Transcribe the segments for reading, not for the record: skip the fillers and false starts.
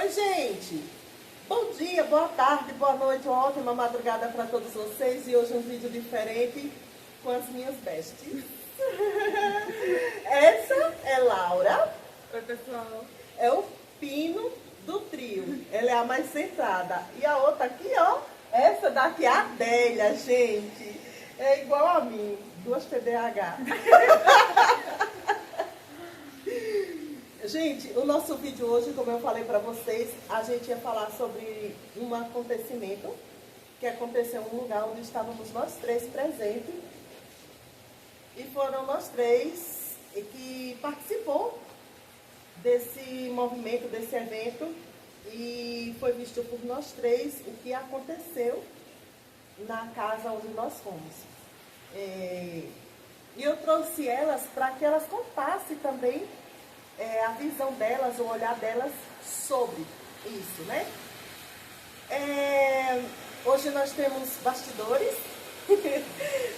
Oi, gente! Bom dia, boa tarde, boa noite, uma ótima madrugada para todos vocês. E hoje um vídeo diferente com as minhas besties. Essa é Laura. Oi, pessoal. É o Pino do trio. Ela é a mais centrada. E a outra aqui, ó, essa daqui é a Adélia, gente. É igual a mim, duas TDAH. Gente, o nosso vídeo hoje, como eu falei para vocês, a gente ia falar sobre um acontecimento que aconteceu em um lugar onde estávamos nós três presentes. E foram nós três que participou desse movimento, desse evento. E foi visto por nós três o que aconteceu na casa onde nós fomos. E eu trouxe elas para que elas contassem também a visão delas, o olhar delas sobre isso, né? Hoje nós temos bastidores,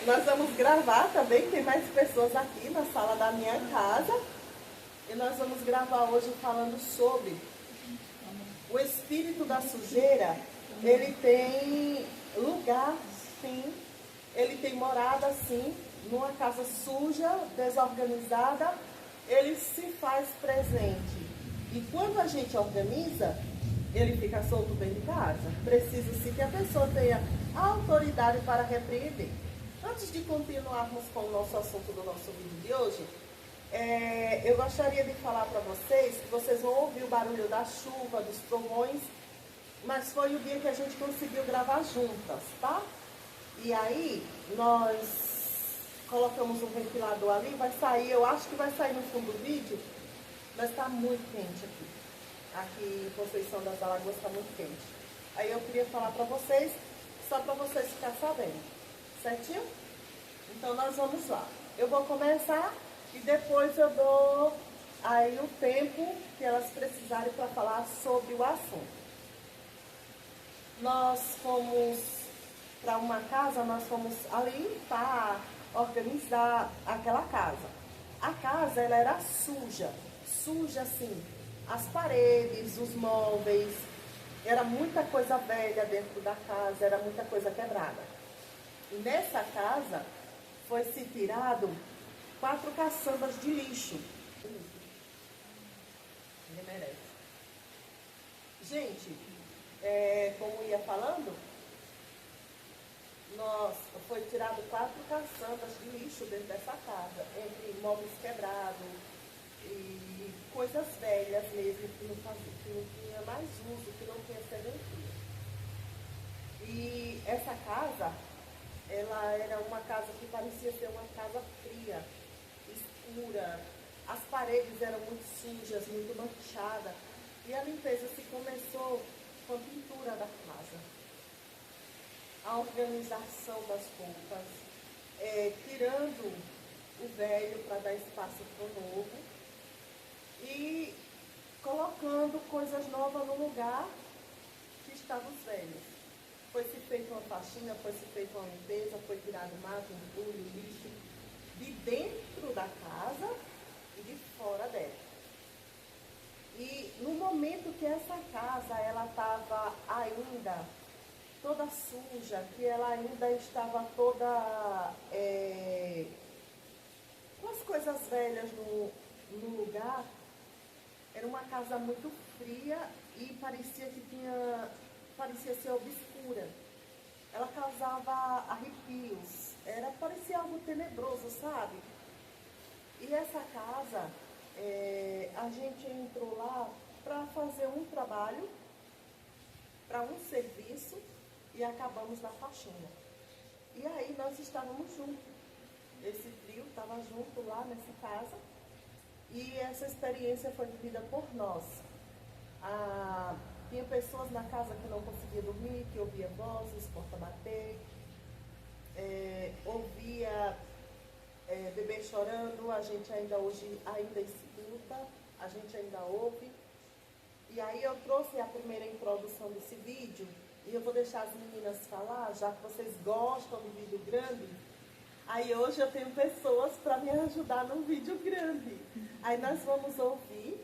nós vamos gravar também, tem mais pessoas aqui na sala da minha casa, e nós vamos gravar hoje falando sobre o espírito da sujeira. Ele tem lugar, sim, ele tem morada, sim, numa casa suja, desorganizada. Ele se faz presente. E quando a gente organiza, ele fica solto dentro de casa. Precisa-se que a pessoa tenha a autoridade para repreender. Antes de continuarmos com o nosso assunto do nosso vídeo de hoje, eu gostaria de falar para vocês que vocês vão ouvir o barulho da chuva, dos trovões, mas foi o dia que a gente conseguiu gravar juntas, tá? E aí, nós colocamos um ventilador ali, vai sair, eu acho que vai sair no fundo do vídeo, mas está muito quente aqui. Aqui em Conceição das Alagoas está muito quente. Aí eu queria falar para vocês, só para vocês ficarem sabendo, certinho? Então nós vamos lá. Eu vou começar e depois eu dou aí o tempo que elas precisarem para falar sobre o assunto. Nós fomos para uma casa, nós fomos ali limpar, organizar aquela casa. A casa, ela era suja assim, as paredes, os móveis, era muita coisa velha dentro da casa, era muita coisa quebrada. E nessa casa foi-se tirado 4 caçambas de lixo. Ele merece. Gente, como ia falando, foi tirado 4 caçambas de lixo dentro dessa casa, entre móveis quebrados e coisas velhas mesmo, que não tinha mais uso, que não tinha serventia. E essa casa, ela era uma casa que parecia ser uma casa fria, escura, as paredes eram muito sujas, muito manchadas, e a limpeza se começou com a pintura da casa. A organização das roupas, tirando o velho para dar espaço para o novo e colocando coisas novas no lugar que estavam os velhos. Foi-se feita uma faxina, foi-se feita uma limpeza, foi tirado mato, entulho, lixo de dentro da casa e de fora dela. E no momento que essa casa ela estava ainda toda suja, que ela ainda estava toda com as coisas velhas no lugar, era uma casa muito fria e parecia ser obscura. Ela causava arrepios, parecia algo tenebroso, sabe? E essa casa, a gente entrou lá para fazer um trabalho, para um serviço, e acabamos na faxina. E aí nós estávamos juntos. Esse trio estava junto lá nessa casa. E essa experiência foi vivida por nós. Tinha pessoas na casa que não conseguiam dormir, que ouvia vozes, porta bater, ouvia bebê chorando, a gente ainda hoje escuta, a gente ainda ouve. E aí eu trouxe a primeira introdução desse vídeo, e eu vou deixar as meninas falar, já que vocês gostam do vídeo grande. Aí hoje eu tenho pessoas para me ajudar num vídeo grande. Aí nós vamos ouvir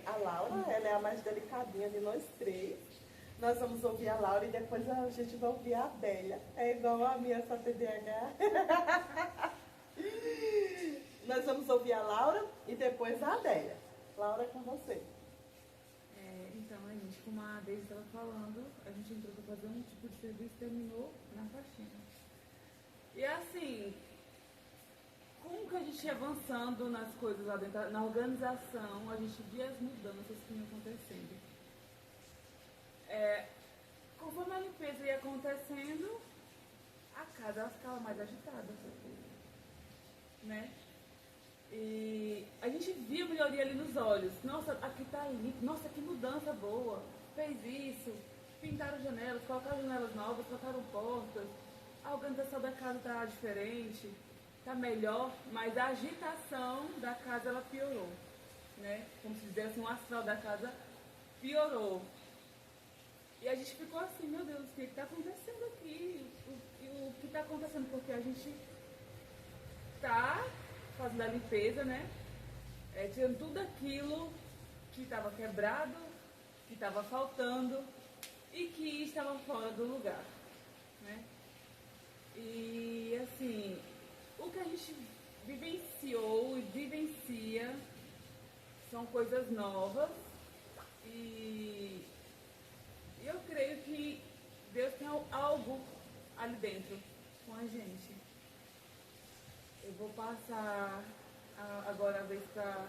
a Laura, ela é a mais delicadinha de nós três. Nós vamos ouvir a Laura e depois a gente vai ouvir a Adélia. É igual a minha essa TDAH. Nós vamos ouvir a Laura e depois a Adélia. Laura, é com você. Então, a gente, como a Deise estava falando, a gente entrou para fazer um tipo de serviço e terminou na faxina. E assim, como que a gente ia avançando nas coisas lá dentro, na organização, a gente via as mudanças que iam acontecendo. Conforme a limpeza ia acontecendo, a casa ela ficava mais agitada, né? E a gente via melhoria ali nos olhos. Nossa, aqui tá limpo. Nossa, que mudança boa. Fez isso. Pintaram janelas, colocaram janelas novas, trocaram portas. A organização da casa tá diferente, tá melhor, mas a agitação da casa ela piorou, né? Como se dissesse, o astral da casa piorou. E a gente ficou assim, meu Deus, o que está acontecendo aqui? O que está acontecendo? Porque a gente está fazendo a limpeza, né? Tirando tudo aquilo que estava quebrado, que estava faltando e que estava fora do lugar, né? E assim, o que a gente vivenciou e vivencia são coisas novas e eu creio que Deus tem algo ali dentro com a gente. Eu vou passar agora a vez para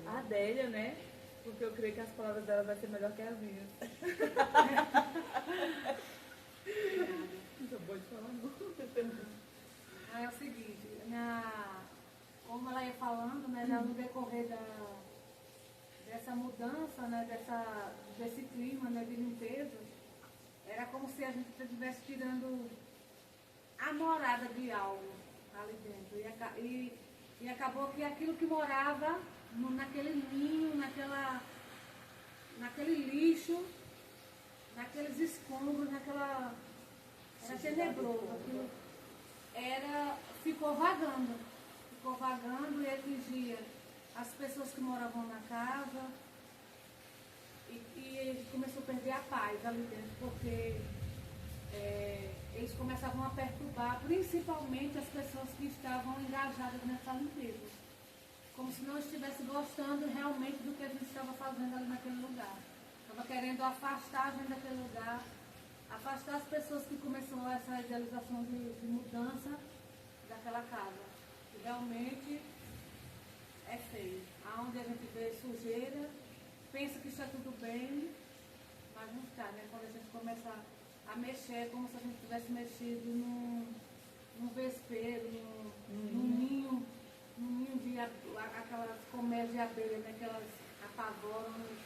a Adélia, né? Porque eu creio que as palavras dela vão ser melhor que as minhas. Não sou boa de falar, não. É o seguinte, como ela ia falando, né, já no decorrer dessa mudança, né, desse clima, né, de limpeza, era como se a gente estivesse tirando a morada de algo ali dentro. E acabou que aquilo que morava naquele ninho, naquele lixo, naqueles escombros, era tenebroso. Aquilo ficou vagando e atingia as pessoas que moravam na casa e ele começou a perder a paz ali dentro, porque eles começavam a perturbar, principalmente as pessoas que estavam engajadas nessa limpeza, como se não estivesse gostando realmente do que a gente estava fazendo ali naquele lugar. Estava querendo afastar a gente daquele lugar, afastar as pessoas que começou essa idealização de mudança daquela casa. E realmente é feio. Aonde a gente vê sujeira, pensa que está tudo bem, mas não está, né? Quando a gente começa a mexer, é como se a gente tivesse mexido num vespeiro, num ninho de aquelas colmeias de abelha, né? Que elas apavoram.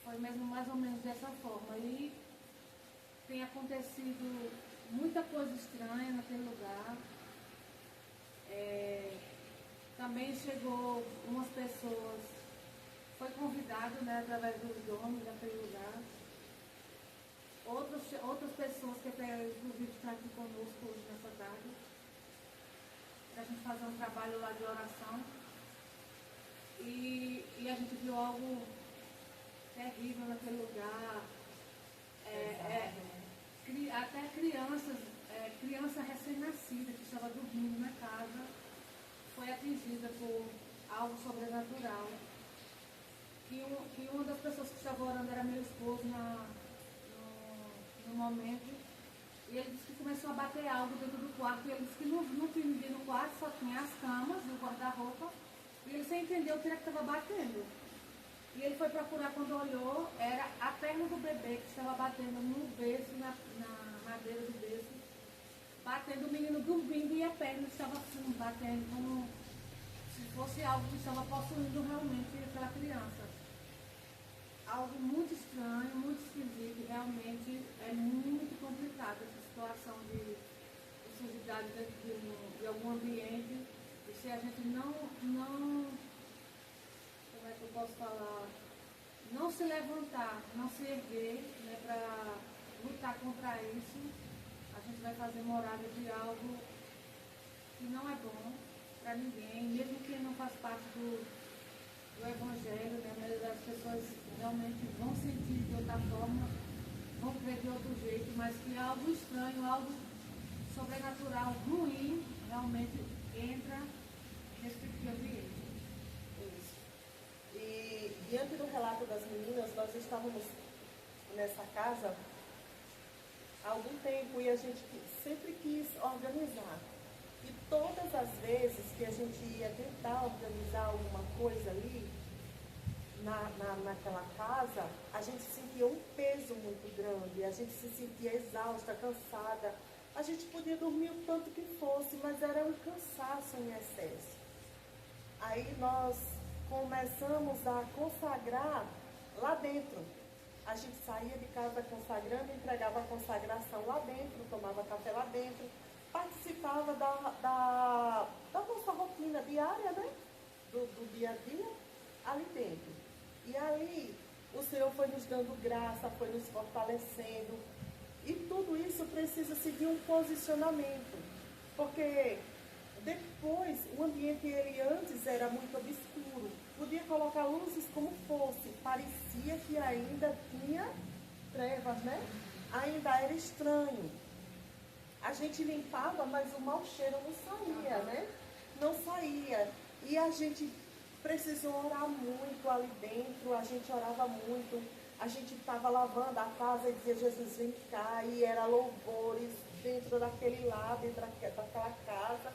Foi mesmo mais ou menos dessa forma. E tem acontecido muita coisa estranha naquele lugar. Também chegou umas pessoas, foi convidado, né, através dos donos daquele lugar. Outras pessoas que até inclusive estão aqui conosco hoje nessa tarde, para a gente fazer um trabalho lá de oração. E a gente viu algo terrível naquele lugar. Até criança recém-nascida que estava dormindo na casa foi atingida por algo sobrenatural. Que uma das pessoas que estava orando era meu esposo no momento, e ele disse que começou a bater algo dentro do quarto, e ele disse que não tinha ninguém no quarto, só tinha as camas e o guarda-roupa, e ele sem entender o que era que estava batendo. E ele foi procurar, quando olhou, era a perna do bebê que estava batendo no berço, na madeira do berço, batendo, o menino dormindo e a perna estava assim, batendo como se fosse algo que estava possuindo realmente aquela criança. Algo muito estranho, muito esquisito, realmente é muito complicado essa situação de sujidade de algum ambiente, e se a gente não, como é que eu posso falar, não se levantar, não se erguer, né, para lutar contra isso, a gente vai fazer morada de algo que não é bom para ninguém, mesmo quem não faz parte do Evangelho, né, das certa forma, vão crer de outro jeito, mas que algo estranho, algo sobrenatural, ruim, realmente entra nesse tipo de ambiente. Isso. E diante do relato das meninas, nós estávamos nessa casa há algum tempo e a gente sempre quis organizar. E todas as vezes que a gente ia tentar organizar alguma coisa ali, naquela casa, a gente sentia um peso muito grande, a gente se sentia exausta, cansada. A gente podia dormir o tanto que fosse, mas era um cansaço em excesso. Aí nós começamos a consagrar lá dentro. A gente saía de casa consagrando, entregava a consagração lá dentro, tomava café lá dentro, participava da nossa rotina diária, né? Do dia a dia, ali dentro. E aí o Senhor foi nos dando graça, foi nos fortalecendo. E tudo isso precisa seguir um posicionamento. Porque depois, o ambiente ele antes era muito obscuro. Podia colocar luzes como fosse. Parecia que ainda tinha trevas, né? Ainda era estranho. A gente limpava, mas o mau cheiro não saía, né? Não saía. E a gente precisou orar muito ali dentro. A gente orava muito. A gente estava lavando a casa e dizia, Jesus, vem cá. E era louvores dentro daquele lado, dentro daquela casa.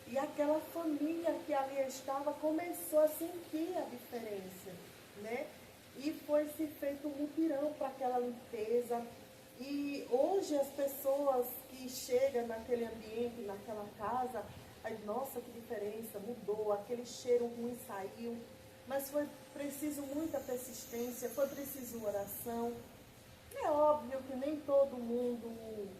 E aquela família que ali estava começou a sentir a diferença, né? E foi se feito um mutirão para aquela limpeza. E hoje as pessoas que chegam naquele ambiente, naquela casa, aí, nossa, que diferença, mudou, aquele cheiro ruim saiu. Mas foi preciso muita persistência, foi preciso oração. É óbvio que nem todo mundo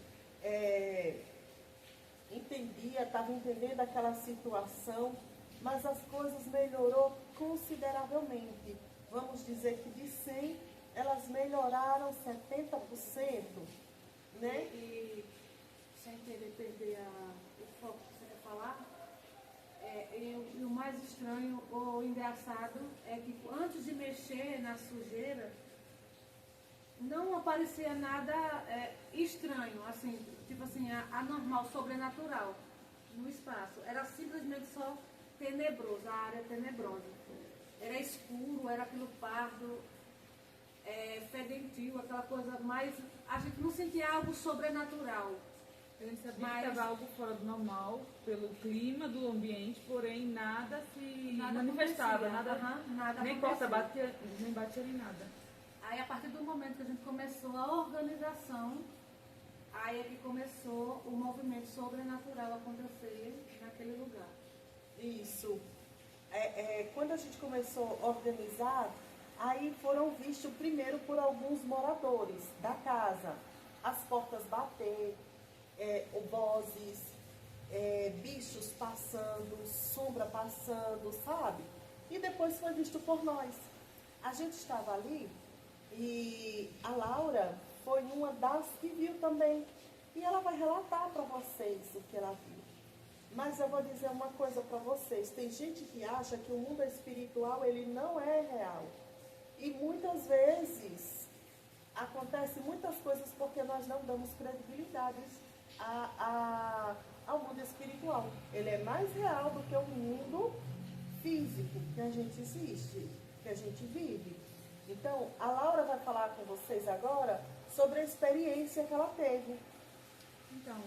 entendia, estava entendendo aquela situação, mas as coisas melhorou consideravelmente. Vamos dizer que de 100, elas melhoraram 70%, né? E sem querer perder o foco que você quer falar, e o mais estranho ou engraçado é que antes de mexer na sujeira, não aparecia nada estranho, assim, tipo assim, anormal, sobrenatural no espaço. Era simplesmente só tenebroso, a área tenebrosa. Era escuro, era aquilo pardo, fedentil, aquela coisa mais... A gente não sentia algo sobrenatural. A gente sabia que estava algo fora do normal, pelo clima do ambiente, porém nada se manifestava, nada nem porta batia, nem batia nem nada. Aí, a partir do momento que a gente começou a organização, aí é que começou o movimento sobrenatural a acontecer naquele lugar. Isso. Quando a gente começou a organizar, aí foram vistos primeiro por alguns moradores da casa. As portas bater, vozes, bichos passando, sombra passando, sabe? E depois foi visto por nós. A gente estava ali e a Laura foi uma das que viu também. E ela vai relatar para vocês o que ela viu. Mas eu vou dizer uma coisa para vocês. Tem gente que acha que o mundo espiritual ele não é real. E muitas vezes acontece muitas coisas porque nós não damos credibilidade ao mundo espiritual. Ele é mais real do que o mundo físico que a gente existe, que a gente vive. Então, a Laura vai falar com vocês agora sobre a experiência que ela teve. Então,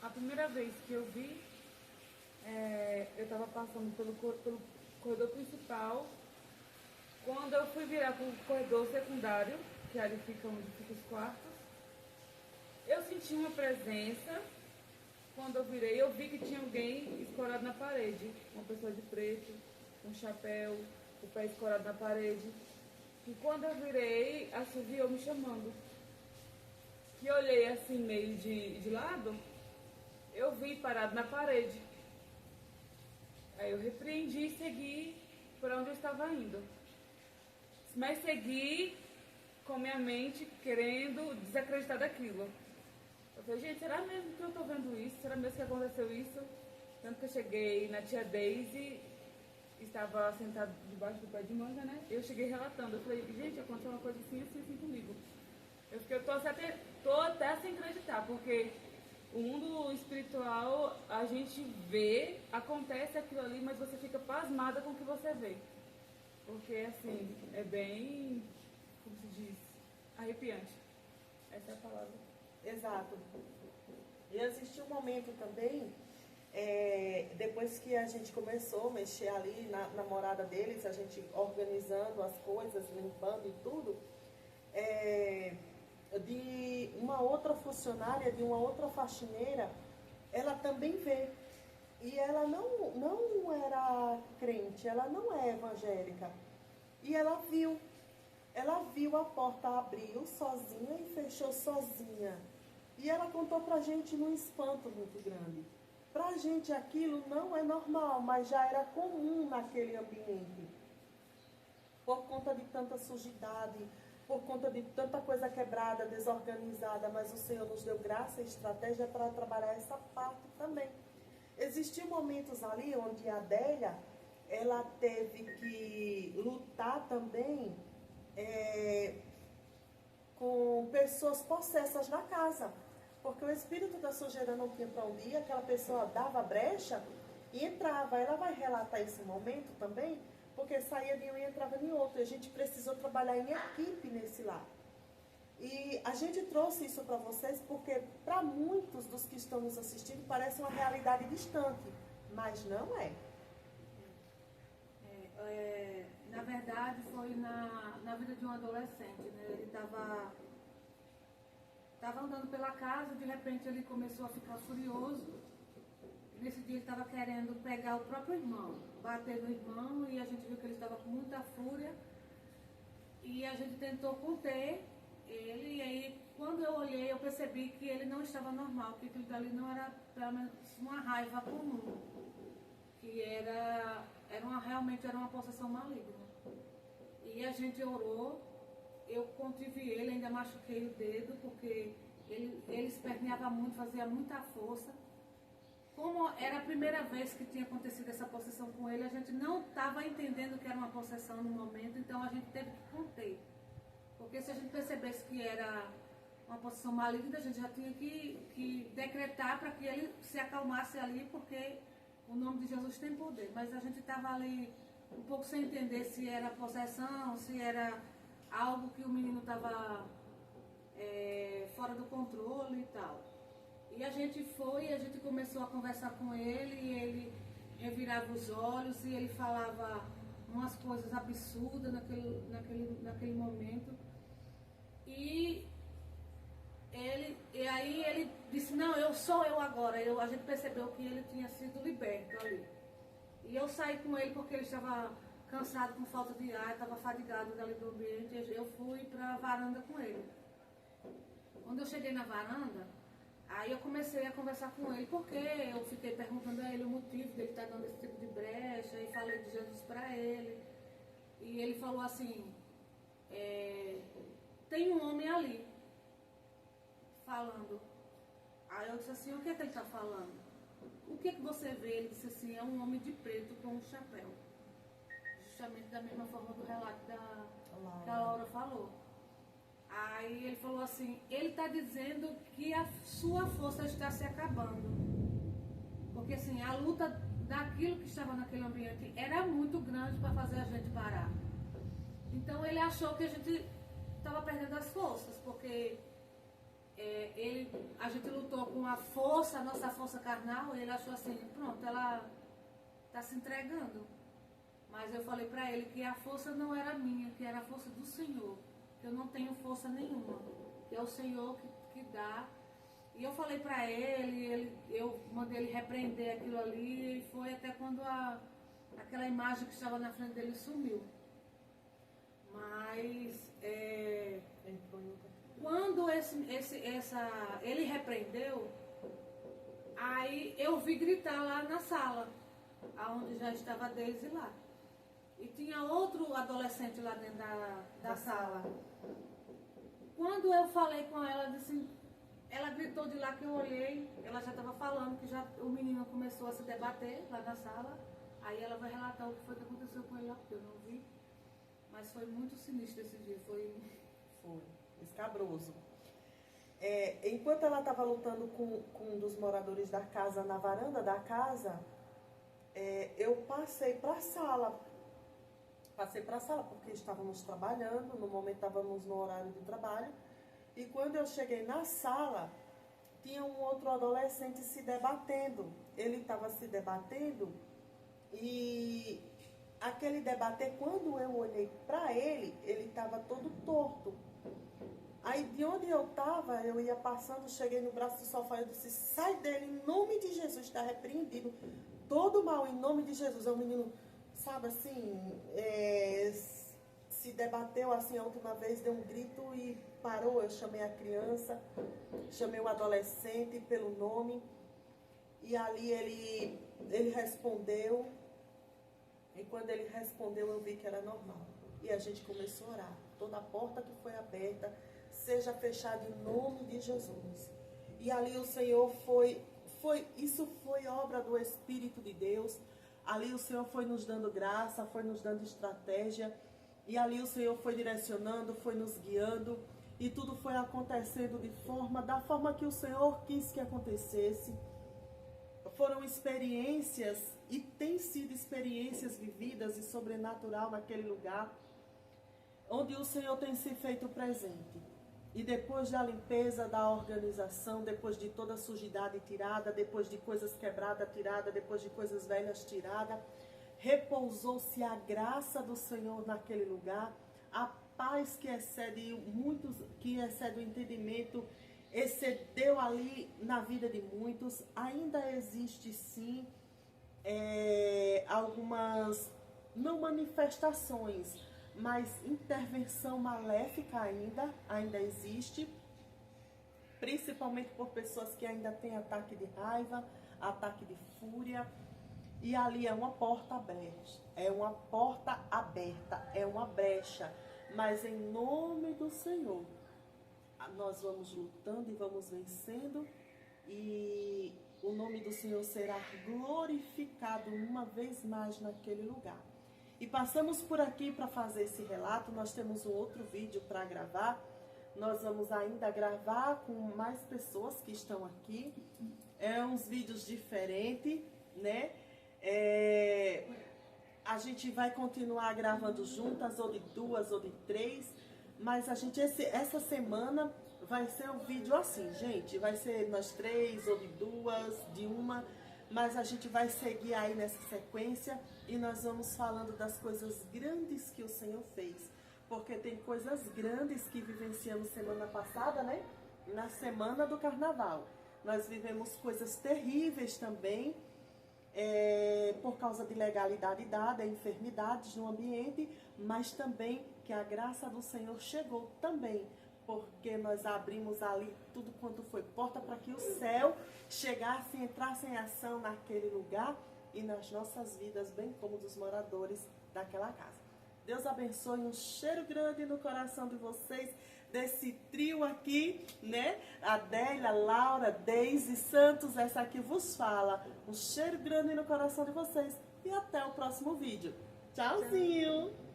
a primeira vez que eu vi, eu estava passando pelo corredor principal. Quando eu fui virar para o corredor secundário, que ali fica onde ficam os quartos, eu senti uma presença. Quando eu virei, eu vi que tinha alguém escorado na parede. Uma pessoa de preto, com um chapéu, o pé escorado na parede. E quando eu virei, assoviou me chamando. Que olhei assim meio de lado, eu vi parado na parede. Aí eu repreendi e segui por onde eu estava indo. Mas segui com minha mente querendo desacreditar daquilo. Eu falei, gente, será mesmo que eu estou vendo isso? Será mesmo que aconteceu isso? Tanto que eu cheguei na tia Daisy estava sentado debaixo do pé de manga, né? Eu cheguei relatando. Eu falei, gente, aconteceu uma coisa assim, assim, assim comigo. Eu tô até sem acreditar, porque o mundo espiritual, a gente vê, acontece aquilo ali, mas você fica pasmada com o que você vê. Porque, assim, é bem, como se diz, arrepiante. Essa é a palavra. Exato. E existiu um momento também, depois que a gente começou a mexer ali na morada deles, a gente organizando as coisas, limpando e tudo, de uma outra funcionária, de uma outra faxineira, ela também vê. E ela não era crente, ela não é evangélica. E ela viu a porta abriu sozinha e fechou sozinha. E ela contou pra gente num espanto muito grande. Pra gente aquilo não é normal, mas já era comum naquele ambiente. Por conta de tanta sujidade, por conta de tanta coisa quebrada, desorganizada, mas o Senhor nos deu graça e estratégia para trabalhar essa parte também. Existiam momentos ali onde a Adélia, ela teve que lutar também com pessoas possessas na casa. Porque o espírito da sujeira não tinha para onde ir, aquela pessoa dava brecha e entrava. Ela vai relatar esse momento também, porque saía de um e entrava em outro. E a gente precisou trabalhar em equipe nesse lar. E a gente trouxe isso para vocês porque para muitos dos que estão nos assistindo parece uma realidade distante, mas não é. Na verdade, foi na vida de um adolescente, né? Ele estava andando pela casa, de repente ele começou a ficar furioso. Nesse dia ele estava querendo pegar o próprio irmão, bater no irmão, e a gente viu que ele estava com muita fúria. E a gente tentou conter ele, e aí quando eu olhei eu percebi que ele não estava normal, que aquilo dali não era pelo menos uma raiva comum, que realmente era uma possessão maligna. E a gente orou, eu contive ele, ainda machuquei o dedo, porque ele esperneava muito, fazia muita força. Como era a primeira vez que tinha acontecido essa possessão com ele, a gente não estava entendendo que era uma possessão no momento, então a gente teve que conter. Porque se a gente percebesse que era uma possessão maligna, a gente já tinha que decretar para que ele se acalmasse ali, porque o nome de Jesus tem poder. Mas a gente estava ali um pouco sem entender se era possessão, se era algo que o menino estava fora do controle e tal. E a gente começou a conversar com ele, e ele revirava os olhos, e ele falava umas coisas absurdas naquele momento. E aí ele disse, não, sou eu agora. A gente percebeu que ele tinha sido liberto ali. E eu saí com ele porque ele estava cansado, com falta de ar, estava fadigado dali do ambiente. Eu fui para a varanda com ele. Quando eu cheguei na varanda, aí eu comecei a conversar com ele, porque eu fiquei perguntando a ele o motivo dele estar dando esse tipo de brecha, e falei de Jesus para ele. E ele falou assim, tem um homem ali, falando. Aí eu disse assim, o que é que ele está falando? O que é que você vê? Ele disse assim, é um homem de preto com um chapéu. Justamente da mesma forma do relato que a Laura falou. Aí ele falou assim, ele está dizendo que a sua força está se acabando. Porque assim, a luta daquilo que estava naquele ambiente era muito grande para fazer a gente parar. Então ele achou que a gente estava perdendo as forças, porque a gente lutou com a nossa força carnal, e ele achou assim, pronto, ela está se entregando. Mas eu falei para ele que a força não era minha, que era a força do Senhor, que eu não tenho força nenhuma, que é o Senhor que dá. E eu falei para eu mandei ele repreender aquilo ali, e foi até quando aquela imagem que estava na frente dele sumiu. Mas quando ele repreendeu, aí eu vi gritar lá na sala, aonde já estava a Deise lá. E tinha outro adolescente lá dentro da sala. Quando eu falei com ela, ela gritou de lá que eu olhei, ela já estava falando que o menino começou a se debater lá na sala. Aí ela vai relatar o que foi que aconteceu com ela, porque eu não vi. Mas foi muito sinistro esse dia, foi escabroso. Enquanto ela estava lutando com um dos moradores da casa, na varanda da casa, eu passei para a sala. Porque estávamos trabalhando, no momento estávamos no horário de trabalho. E quando eu cheguei na sala, tinha um outro adolescente se debatendo. Ele estava se debatendo e aquele debater, quando eu olhei para ele estava todo torto. Aí de onde eu estava, eu ia passando, cheguei no braço do sofá e eu disse, sai dele, em nome de Jesus, está repreendido. Todo mal, em nome de Jesus. É um menino, sabe assim, se debateu assim a última vez, deu um grito e parou. Eu chamei a criança, chamei o adolescente pelo nome. E ali ele respondeu. E quando ele respondeu, eu vi que era normal. E a gente começou a orar. Toda porta que foi aberta, seja fechada em nome de Jesus. E ali o Senhor isso foi obra do Espírito de Deus. Ali o Senhor foi nos dando graça, foi nos dando estratégia. E ali o Senhor foi direcionando, foi nos guiando. E tudo foi acontecendo da forma que o Senhor quis que acontecesse. Foram experiências e têm sido experiências vividas e sobrenatural naquele lugar, onde o Senhor tem se feito presente. E depois da limpeza, da organização, depois de toda a sujidade tirada, depois de coisas quebradas tiradas, depois de coisas velhas tiradas, repousou-se a graça do Senhor naquele lugar, a paz que excede o entendimento, excedeu ali na vida de muitos. Ainda existe sim algumas, não manifestações, mas intervenção maléfica ainda existe, principalmente por pessoas que ainda têm ataque de raiva, ataque de fúria. E ali é uma porta aberta, é uma brecha, mas em nome do Senhor, nós vamos lutando e vamos vencendo, e o nome do Senhor será glorificado uma vez mais naquele lugar. E passamos por aqui para fazer esse relato. Nós temos um outro vídeo para gravar. Nós vamos ainda gravar com mais pessoas que estão aqui. Uns vídeos diferentes, né? A gente vai continuar gravando juntas, ou de 2 ou de 3. Mas essa semana vai ser um vídeo assim, gente. Vai ser nós 3 ou de 2, de 1. Mas a gente vai seguir aí nessa sequência e nós vamos falando das coisas grandes que o Senhor fez. Porque tem coisas grandes que vivenciamos semana passada, né? Na semana do Carnaval. Nós vivemos coisas terríveis também, por causa de legalidade dada, enfermidades no ambiente, mas também que a graça do Senhor chegou também, porque nós abrimos ali tudo quanto foi porta para que o céu chegasse e entrasse em ação naquele lugar e nas nossas vidas, bem como dos moradores daquela casa. Deus abençoe, um cheiro grande no coração de vocês, desse trio aqui, né? Adélia, Laura, Deise, Santos, essa aqui vos fala. Um cheiro grande no coração de vocês e até o próximo vídeo. Tchauzinho!